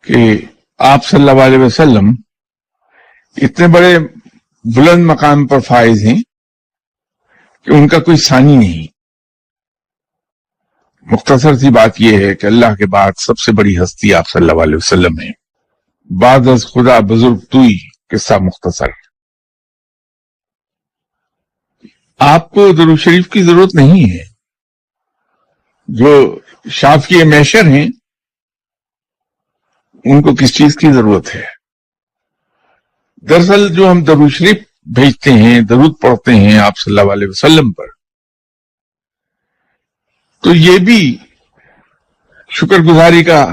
کہ آپ صلی اللہ علیہ وسلم اتنے بڑے بلند مقام پر فائز ہیں کہ ان کا کوئی ثانی نہیں. مختصر سی بات یہ ہے کہ اللہ کے بعد سب سے بڑی ہستی آپ صلی اللہ علیہ وسلم ہے. بعد از خدا بزرگ توئی قصہ مختصر. آپ کو درود شریف کی ضرورت نہیں ہے. جو شافعی میشر ہیں ان کو کس چیز کی ضرورت ہے؟ دراصل جو ہم درود شریف بھیجتے ہیں، درود پڑھتے ہیں آپ صلی اللہ علیہ وسلم پر، تو یہ بھی شکر گزاری کا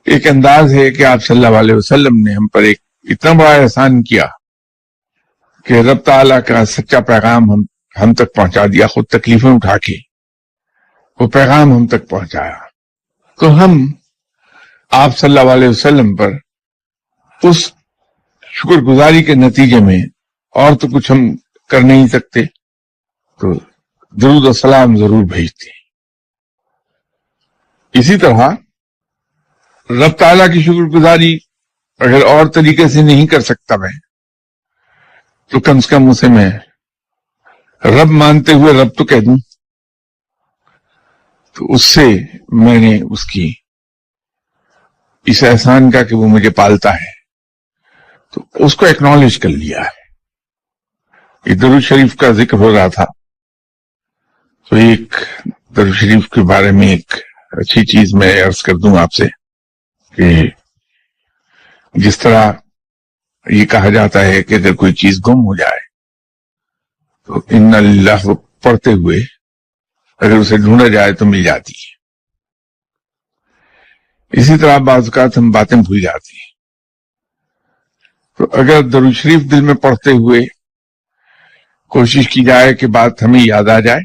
ایک انداز ہے کہ آپ صلی اللہ علیہ وسلم نے ہم پر ایک اتنا بڑا احسان کیا کہ رب تعالیٰ کا سچا پیغام ہم تک پہنچا دیا. خود تکلیفیں اٹھا کے وہ پیغام ہم تک پہنچایا. تو ہم آپ صلی اللہ علیہ وسلم پر اس شکر گزاری کے نتیجے میں اور تو کچھ ہم کر نہیں سکتے، تو درود و سلام ضرور بھیجتے ہیں. اسی طرح رب تعالیٰ کی شکر گزاری اگر اور طریقے سے نہیں کر سکتا میں، تو کم سے کم اسے میں رب مانتے ہوئے رب تو کہہ دوں. تو اس سے میں نے اس کی اس احسان کا کہ وہ مجھے پالتا ہے تو اس کو ایکنالج کر لیا ہے. یہ درود شریف کا ذکر ہو رہا تھا تو ایک درود شریف کے بارے میں ایک اچھی چیز میں عرض کر دوں آپ سے کہ جس طرح یہ کہا جاتا ہے کہ اگر کوئی چیز گم ہو جائے تو ان اللہ پڑھتے ہوئے اگر اسے ڈھونڈا جائے تو مل جاتی ہے. اسی طرح بعض اوقات ہم باتیں بھول جاتے ہیں، تو اگر درود شریف دل میں پڑھتے ہوئے کوشش کی جائے کہ بات ہمیں یاد آ جائے،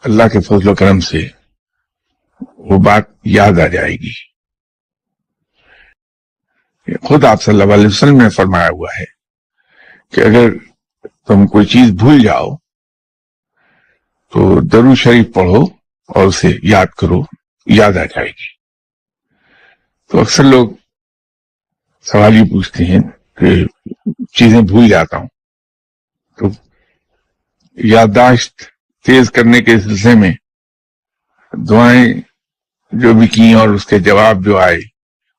اللہ کے فضل و کرم سے وہ بات یاد آ جائے گی. خود آپ صلی اللہ علیہ وسلم نے فرمایا ہوا ہے کہ اگر تم کوئی چیز بھول جاؤ تو درود شریف پڑھو اور اسے یاد کرو، یاد آ جائے گی. تو اکثر لوگ سوال یہ پوچھتے ہیں کہ چیزیں بھول جاتا ہوں، تو یادداشت تیز کرنے کے سلسلے میں دعائیں جو بھی کی اور اس کے جواب جو آئے،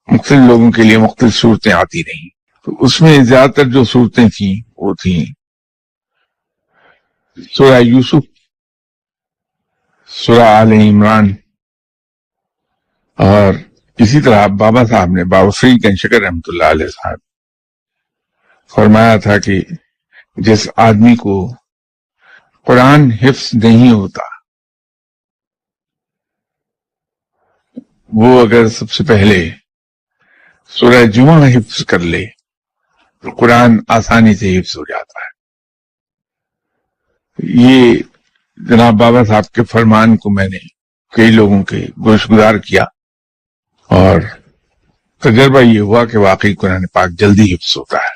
مختلف لوگوں کے لیے مختلف صورتیں آتی رہیں. تو اس میں زیادہ تر جو صورتیں تھیں وہ تھیں سورہ یوسف، سورہ آل عمران، اور اسی طرح بابا صاحب نے، بابا فرید گنج شکر رحمۃ اللہ علیہ صاحب فرمایا تھا کہ جس آدمی کو قرآن حفظ نہیں ہوتا وہ اگر سب سے پہلے سورہ جمعہ حفظ کر لے تو قرآن آسانی سے حفظ ہو جاتا ہے. یہ جناب بابا صاحب کے فرمان کو میں نے کئی لوگوں کے گوش گزار کیا اور تجربہ یہ ہوا کہ واقعی قرآن پاک جلدی حفظ ہوتا ہے.